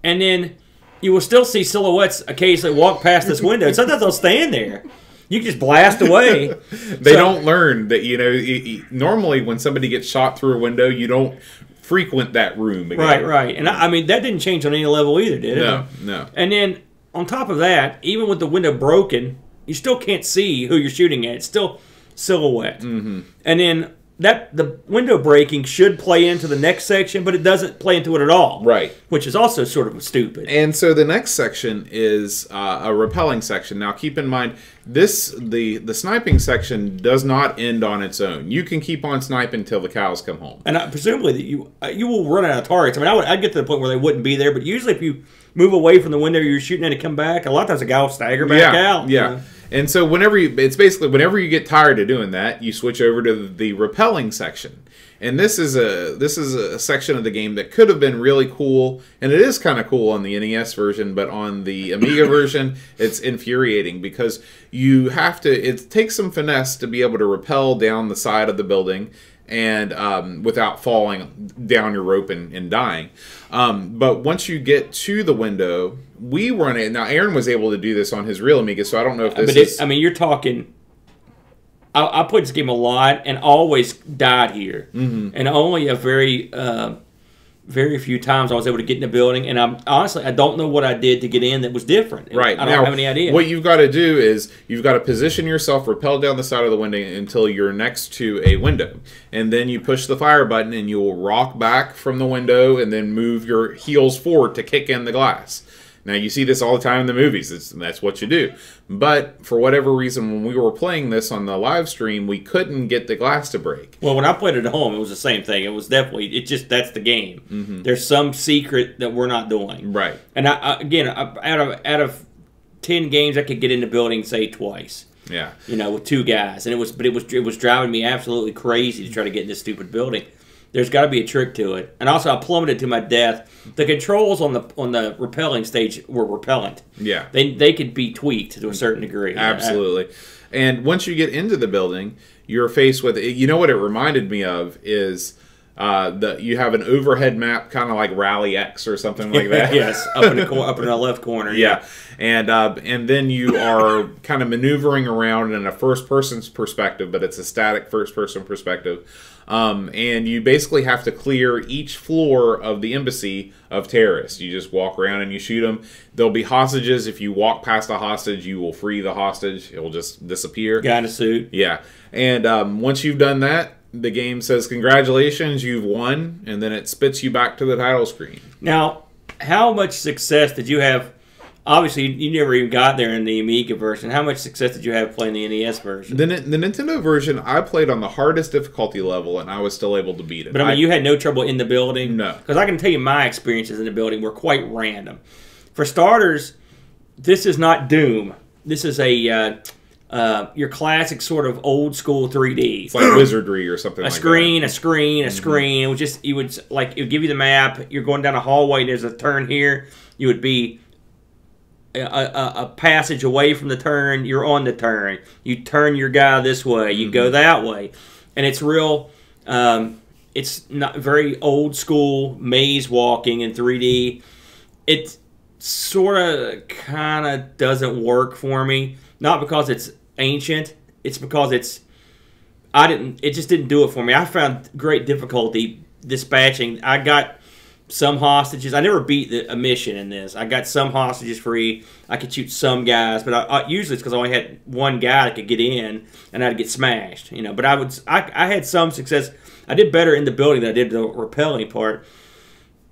and then you will still see silhouettes occasionally walk past this window. And sometimes they'll stand there. You can just blast away. They don't learn that, normally when somebody gets shot through a window, you don't frequent that room again. Right. And I mean, that didn't change on any level either, did it? No. And then, on top of that, even with the window broken, you still can't see who you're shooting at. It's still silhouette. And then, the window breaking should play into the next section, but it doesn't play into it at all. Right. Which is also sort of stupid. And so the next section is a rappelling section. Now keep in mind, the sniping section does not end on its own. You can keep on sniping until the cows come home. And presumably you will run out of targets. I mean, I'd get to the point where they wouldn't be there, but usually if you move away from the window you're shooting at and come back, a lot of times a guy will stagger back out. Yeah. And so whenever you get tired of doing that, you switch over to the rappelling section. And this is a section of the game that could have been really cool, and it is kind of cool on the NES version, but on the Amiga version, it's infuriating because it takes some finesse to be able to rappel down the side of the building and without falling down your rope and dying. But once you get to the window, we run it. Now, Aaron was able to do this on his real Amiga, so I don't know if this is... I mean, you're talking... I played this game a lot and always died here. And only a very few times I was able to get in the building. And I don't know what I did to get in that was different. Right. I don't have any idea. What you've got to do is you've got to position yourself, rappel down the side of the window until you're next to a window. And then you push the fire button and you will rock back from the window and then move your heels forward to kick in the glass. Now, you see this all the time in the movies. That's what you do. But for whatever reason, when we were playing this on the live stream, we couldn't get the glass to break. Well, when I played it at home, it was the same thing. It was definitely, that's the game. There's some secret that we're not doing. Right. And again, out of 10 games, I could get in the building, say, twice. Yeah. With 2 guys. And it was driving me absolutely crazy to try to get in this stupid building. There's got to be a trick to it. And also, I plummeted to my death. The controls on the rappelling stage were repellent. Yeah. They could be tweaked to a certain degree. Absolutely. And once you get into the building, you're faced with, what it reminded me of is you have an overhead map, kind of like Rally X or something like that. Yes, up in the left corner. Yeah. And then you are kind of maneuvering around in a first-person's perspective, but it's a static first-person perspective. And you basically have to clear each floor of the embassy of terrorists. You just walk around and you shoot them. There'll be hostages. If you walk past a hostage, you will free the hostage. It will just disappear. Guy in a suit. Yeah. And once you've done that, the game says, congratulations, you've won, and then it spits you back to the title screen. Now, how much success did you have? Obviously, you never even got there in the Amiga version. How much success did you have playing the NES version? The Nintendo version, I played on the hardest difficulty level, and I was still able to beat it. But, I mean, you had no trouble in the building? No. Because I can tell you my experiences in the building were quite random. For starters, this is not Doom. This is your classic sort of old school 3D. It's like Wizardry or something like that. A screen. It would it would give you the map. You're going down a hallway. There's a turn here. You would be a passage away from the turn. You're on the turn. You turn your guy this way. You go that way, and it's real. It's not very old school maze walking in 3D. It sort of kind of doesn't work for me. Not because it's ancient. It's because it just didn't do it for me. I found great difficulty dispatching. I got some hostages. I never beat a mission in this. I got some hostages free. I could shoot some guys, but usually it's because I only had one guy that could get in, and I'd get smashed. But I had some success. I did better in the building than I did the rappelling part.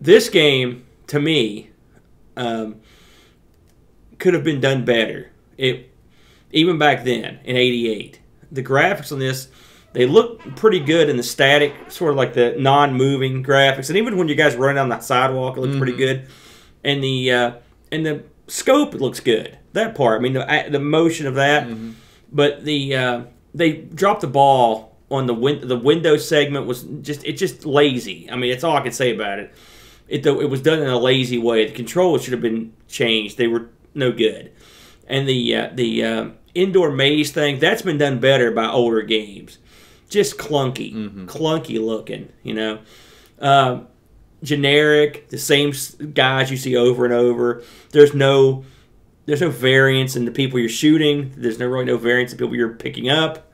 This game, to me, could have been done better. Even back then, in '88. The graphics on this, they look pretty good in the static, sort of like the non-moving graphics. And even when you guys run down the sidewalk, it looks pretty good. And the scope, it looks good. That part, I mean, the motion of that. But they dropped the ball on the window segment. Was just lazy. I mean, that's all I can say about it. It was done in a lazy way. The controls should have been changed. They were no good. And the indoor maze thing, that's been done better by older games. Just clunky. Clunky looking, generic, the same guys you see over and over. There's no variance in the people you're shooting. There's really no variance in people you're picking up.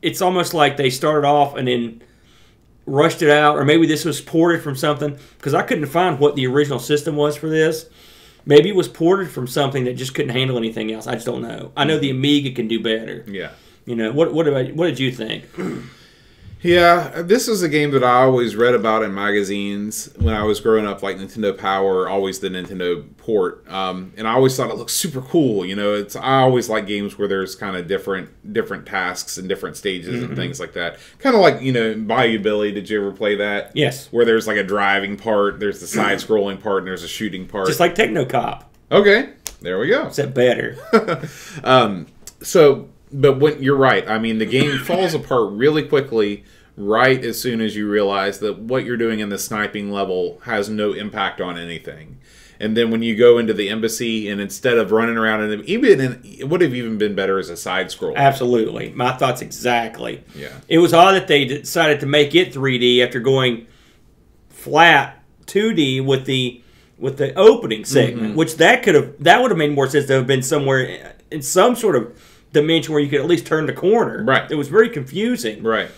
It's almost like they started off and then rushed it out, or maybe this was ported from something, because I couldn't find what the original system was for this. Maybe it was ported from something that just couldn't handle anything else. I just don't know. I know the Amiga can do better. Yeah. What did you think? Yeah, this is a game that I always read about in magazines when I was growing up, like Nintendo Power, always the Nintendo port, and I always thought it looked super cool. I always like games where there's kind of different tasks and different stages and things like that. Kind of like Bayou Billy. Did you ever play that? Yes. Where there's like a driving part, there's the side-scrolling part, and there's a shooting part. Just like Technocop. Okay, there we go. Except better. But when you're right, I mean, the game falls apart really quickly right as soon as you realize that what you're doing in the sniping level has no impact on anything. And then when you go into the embassy, and instead of running around, it would have even been better as a side scroll. Absolutely. My thoughts exactly. Yeah. It was odd that they decided to make it 3D after going flat 2D with the opening segment, which that would have made more sense to have been somewhere in some sort of dimension where you could at least turn the corner. Right. It was very confusing. Right.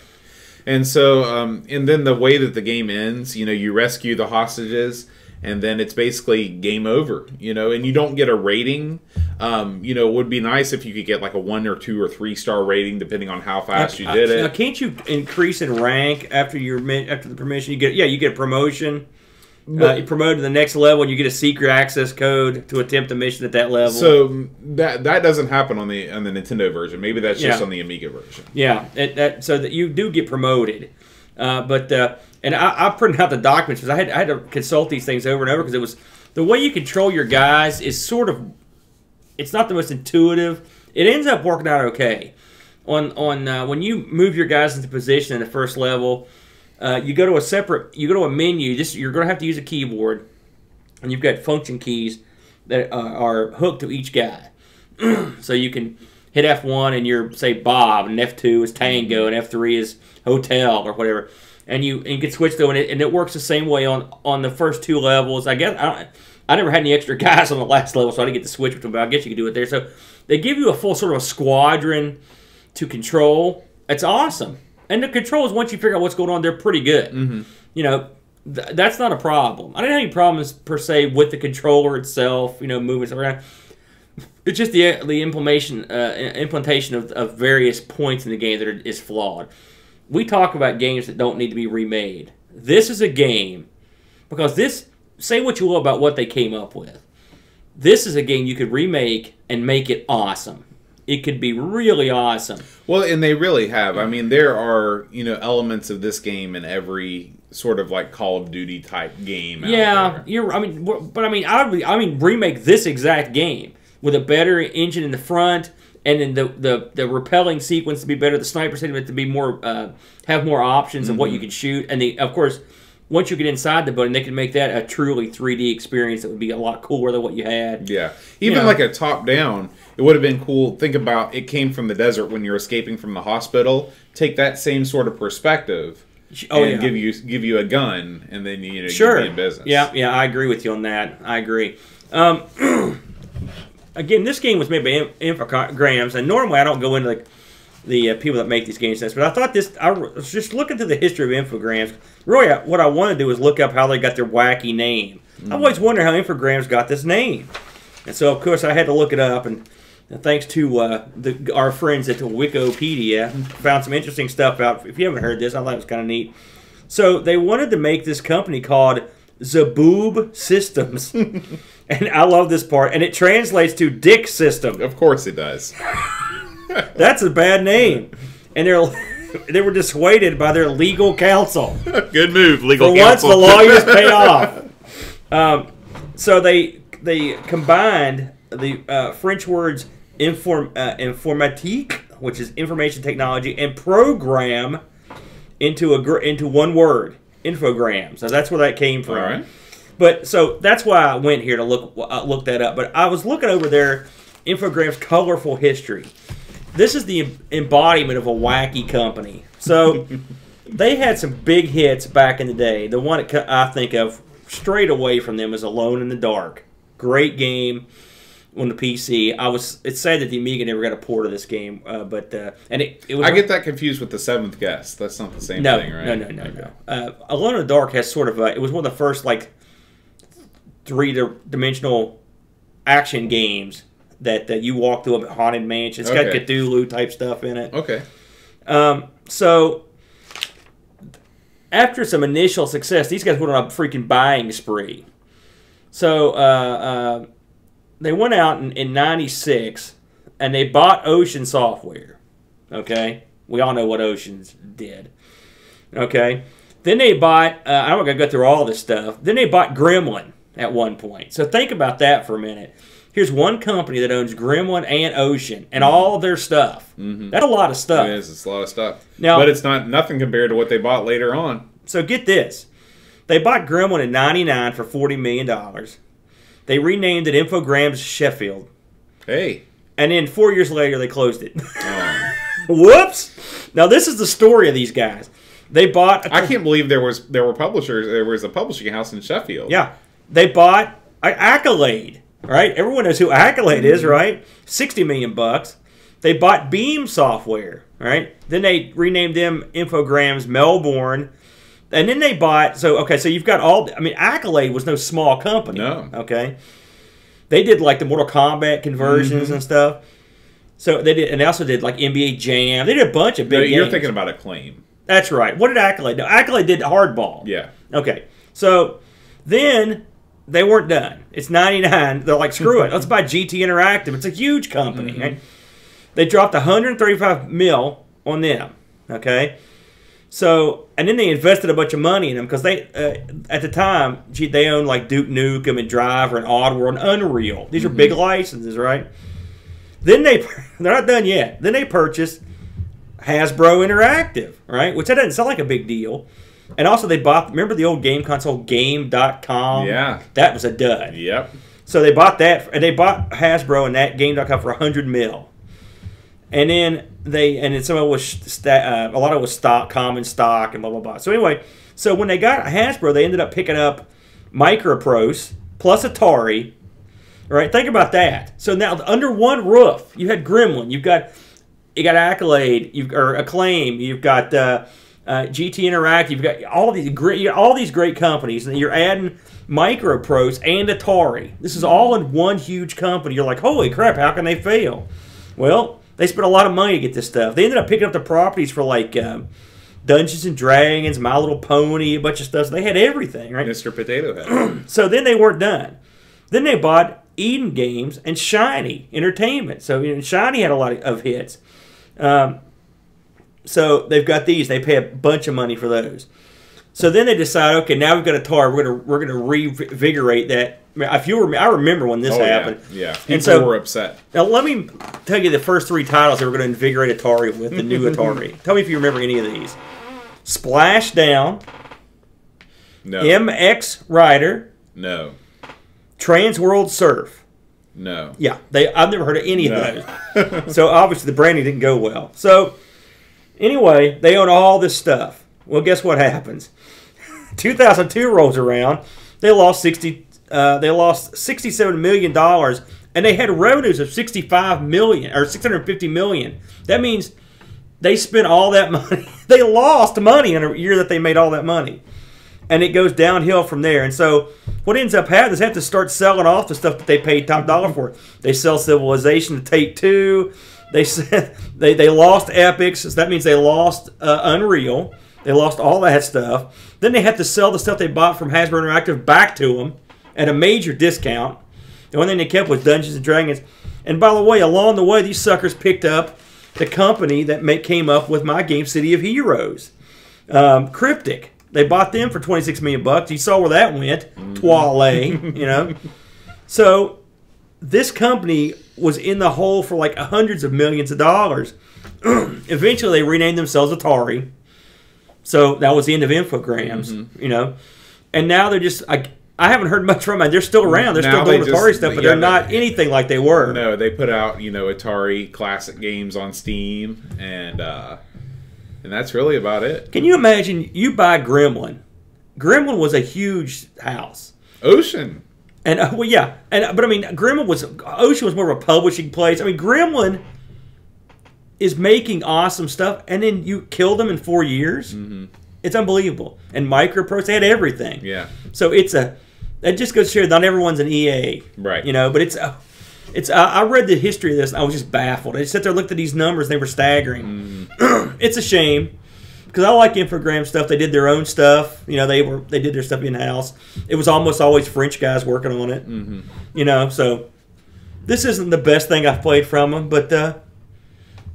And so, and then the way that the game ends, you rescue the hostages, and then it's basically game over, and you don't get a rating. It would be nice if you could get like a 1 or 2 or 3 star rating, depending on how fast you did it. Now, can't you increase in rank after the permission? You get a promotion. You promote to the next level, and you get a secret access code to attempt a mission at that level. So that doesn't happen on the Nintendo version. Maybe that's just on the Amiga version. Yeah, so that you do get promoted. And I printed out the documents because I had to consult these things over and over because it was the way you control your guys is sort of, it's not the most intuitive. It ends up working out okay. When you move your guys into position in the first level, you go to a menu. You're going to have to use a keyboard, and you've got function keys that are hooked to each guy. So you can hit F1 and you're, say, Bob, and F2 is Tango, and F3 is Hotel or whatever. And you can switch though, and it works the same way on the first 2 levels. I guess I never had any extra guys on the last level, so I didn't get to switch with them, but I guess you can do it there. So they give you a full sort of a squadron to control. It's awesome. And the controls, once you figure out what's going on, they're pretty good. Mm-hmm. You know, that's not a problem. I didn't have any problems, per se, with the controller itself, moving around. It's just the implementation of various points in the game that is flawed. We talk about games that don't need to be remade. This is a game, because say what you will about what they came up with. This is a game you could remake and make it awesome. It could be really awesome. Well, and they really have. I mean, there are, elements of this game in every sort of like Call of Duty type game. Yeah, I mean, remake this exact game with a better engine in the front, and then the rappelling sequence to be better, the sniper segment to be more have more options of what you can shoot, and of course, once you get inside the building, they can make that a truly 3D experience that would be a lot cooler than what you had. Yeah, even like a top down, it would have been cool. Think about it came from the desert when you're escaping from the hospital. Take that same sort of perspective. And give you a gun, and then you be in business. Yeah, I agree with you on that. I agree. Again, this game was made by Infogrames, and normally I don't go into the people that make these games, but I thought I was just looking through the history of Infogrames. Really, what I want to do is look up how they got their wacky name. I've always wondered how Infogrames got this name, and so of course I had to look it up. And thanks to our friends at Wikipedia, found some interesting stuff out. If you haven't heard this, I thought it was kind of neat. So they wanted to make this company called Zaboob Systems. And I love this part. And it translates to Dick System. Of course it does. That's a bad name. And they were dissuaded by their legal counsel. Good move, legal counsel. For once, the lawyers pay off. So they combined the French words informatique, which is information technology, and program into one word, Infogrames. So that's where that came from. All right. But so that's why I went here to look that up. But I was looking over their Infogrames' colorful history. This is the embodiment of a wacky company. So they had some big hits back in the day. The one that I think of straight away from them is Alone in the Dark. Great game on the PC. It's sad that the Amiga never got a port of this game, but it was. I get that confused with The Seventh Guest. That's not the same thing, right? No. Alone in the Dark has sort of it was one of the first three-dimensional action games that you walk through a haunted mansion. It's got Cthulhu type stuff in it. Okay. So after some initial success, these guys went on a freaking buying spree. So they went out in 96 and they bought Ocean Software. Okay? We all know what Ocean's did. Okay? Then they bought, I'm not going to go through all this stuff. Then they bought Gremlin at one point. So think about that for a minute. Here's one company that owns Gremlin and Ocean and all of their stuff. Mm-hmm. That's a lot of stuff. It is. It's a lot of stuff. Now, but it's nothing compared to what they bought later on. So get this. They bought Gremlin in 99 for $40 million. They renamed it Infogrames Sheffield. Hey. And then 4 years later, they closed it. Oh. Whoops. Now, this is the story of these guys. They bought... I can't believe there were publishers. There was a publishing house in Sheffield. Yeah. They bought Accolade, right? Everyone knows who Accolade is, right? $60 million. They bought Beam Software, right? Then they renamed them Infogrames Melbourne. And then they bought... So you've got all... I mean, Accolade was no small company. No. Okay? They did, the Mortal Kombat conversions and stuff. So they did... And they also did, NBA Jam. They did a bunch of big games. You're thinking about Acclaim. That's right. What did Accolade do? Accolade did Hardball. Yeah. Okay. So... Then they weren't done. It's $99. They're like, screw it. Let's buy GT Interactive. It's a huge company. Right? They dropped $135 million on them. Okay, so and then they invested a bunch of money in them because they at the time they owned like Duke Nukem and Driver and Oddworld and Unreal. These are big licenses, right? Then they're not done yet. Then they purchased Hasbro Interactive, right? Which that doesn't sound like a big deal. And also they bought, remember the old game console Game.com? Yeah, that was a dud. Yep. So they bought that, and they bought Hasbro and that Game.com for $100 million. And then some of it was a lot of it was stock, common stock, and blah blah blah. So anyway, so when they got Hasbro, they ended up picking up Microprose plus Atari. Right, think about that. So now under one roof, you had Gremlin, you got Accolade, or Acclaim, you've got GT Interactive, you've got all these great companies, and you're adding Microprose and Atari. This is all in one huge company. You're like, holy crap, how can they fail? Well, they spent a lot of money to get this stuff. They ended up picking up the properties for like Dungeons and Dragons, My Little Pony, a bunch of stuff. So they had everything, right? Mr. Potato Head. So then they weren't done. Then they bought Eden Games and Shiny Entertainment. So Shiny had a lot of hits. So they've got these. They pay a bunch of money for those. So then they decide, okay, now we've got Atari. We're gonna reinvigorate that. I remember when this happened. Yeah. People were upset. Now let me tell you the first three titles they were going to invigorate Atari with, the new Atari. Tell me if you remember any of these. Splashdown. No. MX Rider. No. Trans World Surf. No. Yeah, I've never heard of any of those. So obviously the branding didn't go well. So anyway, they own all this stuff. Well, guess what happens? 2002 rolls around. They lost $67 million, and they had revenues of $65 million or $650 million. That means they spent all that money. They lost money in a year that they made all that money, and it goes downhill from there. And so what ends up happening is they have to start selling off the stuff that they paid top dollar for. They sell Civilization to Take-Two. They lost Epix. So that means they lost Unreal. They lost all that stuff. Then they have to sell the stuff they bought from Hasbro Interactive back to them at a major discount. The only thing they kept was Dungeons and Dragons. And by the way, along the way, these suckers picked up the company that came up with my game, City of Heroes. Cryptic. They bought them for $26 million. You saw where that went. Toile, you know. So this company was in the hole for like hundreds of millions of dollars. Eventually, they renamed themselves Atari. So that was the end of Infogrames, you know. And now they're just, I haven't heard much from them. They're still around. They're still doing Atari stuff, but they're not anything like they were. No, they put out, Atari classic games on Steam, and that's really about it. Can you imagine you buy Gremlin? Gremlin was a huge house. Ocean. And, but I mean, Ocean was more of a publishing place. I mean, Gremlin is making awesome stuff, and then you kill them in 4 years. It's unbelievable. And Microprose, they had everything. Yeah. So that just goes to show not everyone's an EA, right? But I read the history of this, and I was just baffled. I just sat there, looked at these numbers, and they were staggering. It's a shame because I like Infogram stuff. They did their own stuff. They did their stuff in house. It was almost always French guys working on it. So this isn't the best thing I've played from them, but.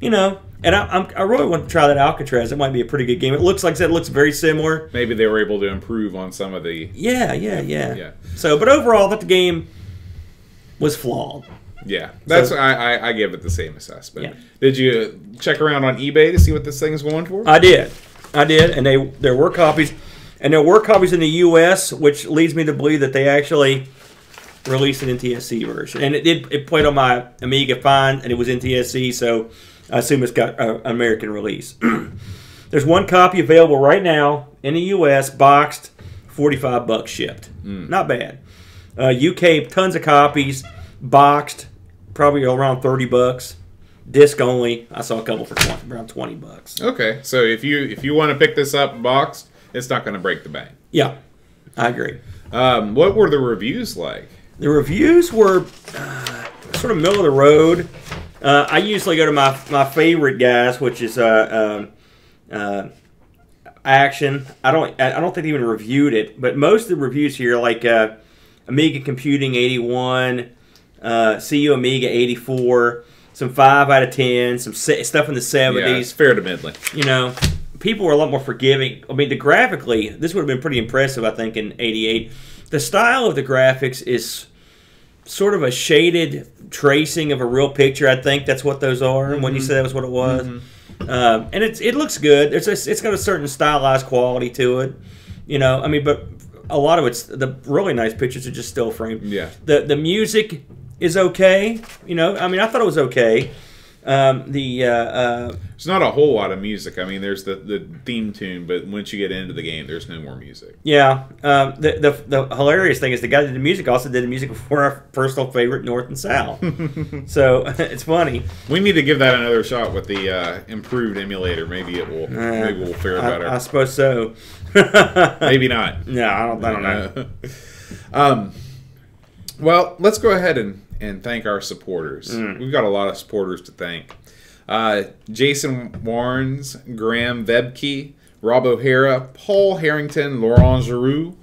And I really want to try that Alcatraz. It might be a pretty good game. It looks, like I said, it looks very similar. Maybe they were able to improve on some of the... Yeah. So, but overall, I thought the game was flawed. Yeah, I give it the same assessment. Yeah. Did you check around on eBay to see what this thing's going for? I did, and there were copies, and there were copies in the U.S., which leads me to believe that they actually released an NTSC version, and it played on my Amiga fine, and it was NTSC, so I assume it's got an American release. There's one copy available right now in the U.S., boxed, $45 shipped. Not bad. UK, tons of copies, boxed, probably around $30. Disc only, I saw a couple for around $20. Okay, so if you want to pick this up boxed, it's not going to break the bank. Yeah, I agree. What were the reviews like? The reviews were sort of middle of the road. I usually go to my favorite guys, which is action. I don't think they even reviewed it, but most of the reviews here, like Amiga Computing 81, CU Amiga 84, some 5 out of 10, some stuff in the 70s. Yeah, it's fair to middling. You know, people were a lot more forgiving. I mean, graphically, this would have been pretty impressive, I think, in 88. The style of the graphics is sort of a shaded tracing of a real picture. I think that's what those are. Mm-hmm. When you said that was what it was, and it looks good. It's got a certain stylized quality to it. You know, I mean, but a lot of the really nice pictures are just still framed. Yeah. The music is okay. You know, I mean, I thought it was okay. There's not a whole lot of music. I mean, there's the theme tune, but once you get into the game, there's no more music. Yeah. The hilarious thing is the guy that did the music also did the music for our personal favorite, North and South. So it's funny. We need to give that another shot with the improved emulator. Maybe it will. Maybe we'll fare better. I suppose so. Maybe not. No, I don't know. Well, let's go ahead and thank our supporters. We've got a lot of supporters to thank. Jason Warrens, Graham Vebke, Rob O'Hara, Paul Harrington, Laurent Giroux,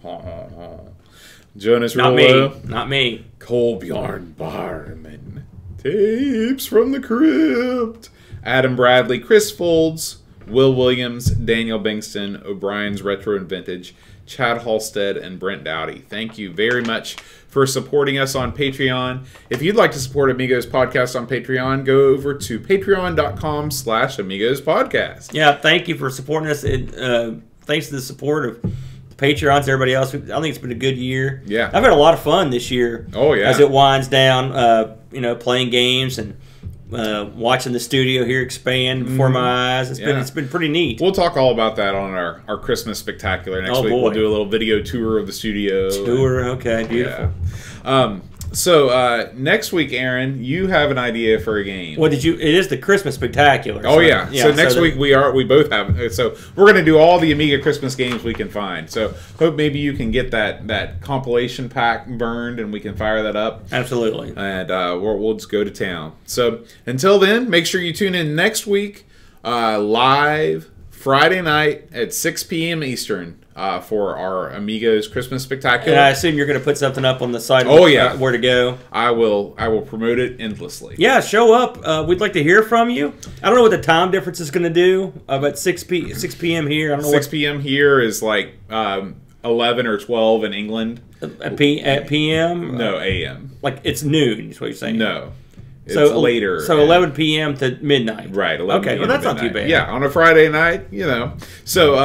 Jonas Rollo, not me, Kolbjorn Barman, Tapes from the Crypt, Adam Bradley, Chris Folds, Will Williams, Daniel Bingston, O'Brien's Retro and Vintage, Chad Halstead, and Brent Dowdy. Thank you very much for supporting us on Patreon. If you'd like to support Amigos Podcast on Patreon, go over to patreon.com/Amigos Podcast. Yeah, thank you for supporting us. Thanks to the support of the Patreons, everybody else. I think it's been a good year. Yeah. I've had a lot of fun this year. Oh, yeah. As it winds down, you know, playing games and watching the studio here expand before my eyes. It's been pretty neat. We'll talk all about that on our Christmas Spectacular next week. Boy. We'll do a little video tour of the studio. Okay, beautiful. Yeah. So next week, Aaron, you have an idea for a game. Well, it is the Christmas Spectacular. Oh, yeah. So next week we both have. So we're going to do all the Amiga Christmas games we can find. So hope maybe you can get that compilation pack burned and we can fire that up. Absolutely. And we'll just go to town. So until then, make sure you tune in next week live Friday night at 6 p.m. Eastern. For our Amigos Christmas Spectacular. And I assume you're going to put something up on the site. Where to go. I will promote it endlessly. Yeah, show up. We'd like to hear from you. I don't know what the time difference is going to do. But 6 p.m. here. I don't know. 6 p.m. here is like 11 or 12 in England. At p.m. No, a.m. Like it's noon. Is what you're saying? No. It's later. So 11 p.m. to midnight. Right. 11 okay. Well, that's not too bad. Yeah, on a Friday night, you know. So,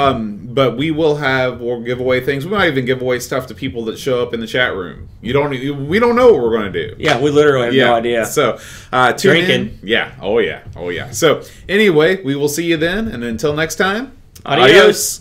but we'll give away things. We might even give away stuff to people that show up in the chat room. We don't know what we're going to do. Yeah, we literally have no idea. So, tune in. Yeah. Oh yeah. So, anyway, we will see you then, and until next time, adios.